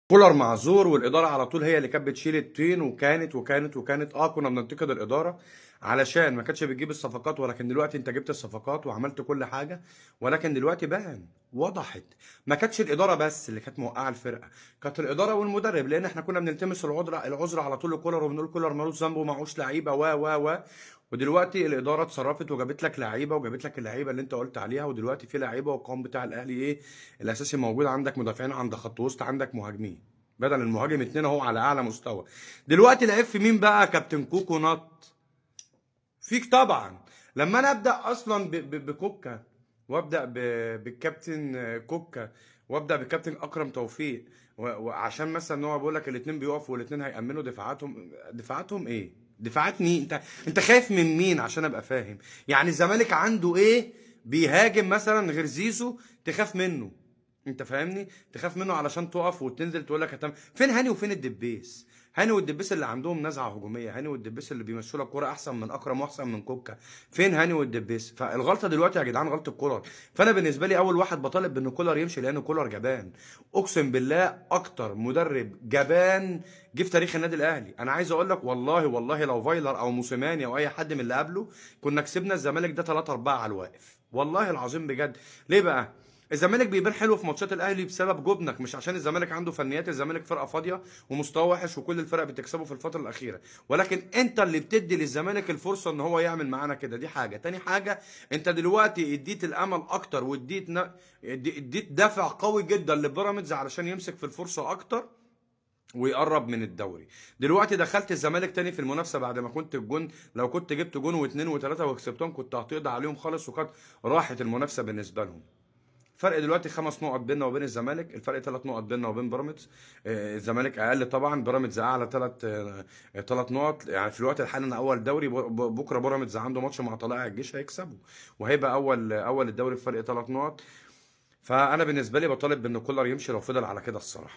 كولر معذور والاداره على طول هي اللي كانت بتشيل الطين، وكانت كنا بننتقد الاداره علشان ما كانتش بتجيب الصفقات، ولكن دلوقتي انت جبت الصفقات وعملت كل حاجه. ولكن دلوقتي بان وضحت، ما كانتش الاداره بس اللي كانت موقعه الفرقه، كانت الاداره والمدرب، لان احنا كنا بنلتمس العذر على طول لكولر وبنقول كولر ملوش ذنب ومعهوش لعيبه و ودلوقتي الاداره اتصرفت وجابت لك لعيبه، وجابت لك اللعيبه اللي انت قلت عليها، ودلوقتي في لعيبه، والقوام بتاع الاهلي ايه الاساسي موجود، عندك مدافعين، عندك خط وسط، عندك مهاجمين، بدل المهاجم اتنين اهو على اعلى مستوى. دلوقتي العيب في مين بقى؟ كابتن كوكو نط فيك طبعا. لما انا ابدا اصلا بكوكا، وابدا بالكابتن كوكا، وابدا بالكابتن اكرم توفيق، وعشان مثلا ان هو بيقول لك الاثنين بيقفوا والاثنين هيامنوا دفاعاتهم ايه؟ دفاعات مين؟ انت خايف من مين عشان ابقى فاهم؟ يعني الزمالك عنده ايه بيهاجم مثلا غير زيزو تخاف منه؟ انت فاهمني؟ تخاف منه علشان تقف وتنزل تقول لك فين هاني وفين الدبيس؟ هاني والدبيس اللي عندهم نزعه هجوميه، هاني والدبيس اللي بيمشوا لك كوره احسن من اكرم واحسن من كوكا، فين هاني والدبيس؟ فالغلطه دلوقتي يا جدعان غلطه كولر. فانا بالنسبه لي اول واحد بطالب بان كولر يمشي، لان كولر جبان، اقسم بالله اكتر مدرب جبان جه في تاريخ النادي الاهلي. انا عايز اقول لك والله لو فايلر او موسيماني او اي حد من اللي قبله كنا كسبنا الزمالك ده 3 4 على الواقف، والله العظيم بجد. ليه بقى؟ الزمالك بيبان حلو في ماتشات الاهلي بسبب جبنك، مش عشان الزمالك عنده فنيات. الزمالك فرقه فاضيه ومستوى وحش وكل الفرق بتكسبه في الفتره الاخيره، ولكن انت اللي بتدي للزمالك الفرصه ان هو يعمل معانا كده. دي حاجه. تاني حاجه، انت دلوقتي اديت الامل اكتر، اديت دافع قوي جدا لبيراميدز علشان يمسك في الفرصه اكتر ويقرب من الدوري. دلوقتي دخلت الزمالك تاني في المنافسه بعد ما كنت الجون، لو كنت جبت جون واثنين وثلاثه وكسبتهم كنت هتقضي عليهم خالص، وكانت راحت المنافسه بالنسبه لهم. فرق دلوقتي 5 نقط بيننا وبين الزمالك، الفرق 3 نقط بيننا وبين بيراميدز. الزمالك اقل طبعا، بيراميدز اعلى 3 نقط. يعني في الوقت الحالي انا اول دوري، بكره بيراميدز عنده ماتش مع طلائع الجيش هيكسبه، وهيبقى اول الدوري بفرق 3 نقط. فانا بالنسبه لي بطالب بان كولر يمشي لو فضل على كده الصراحه.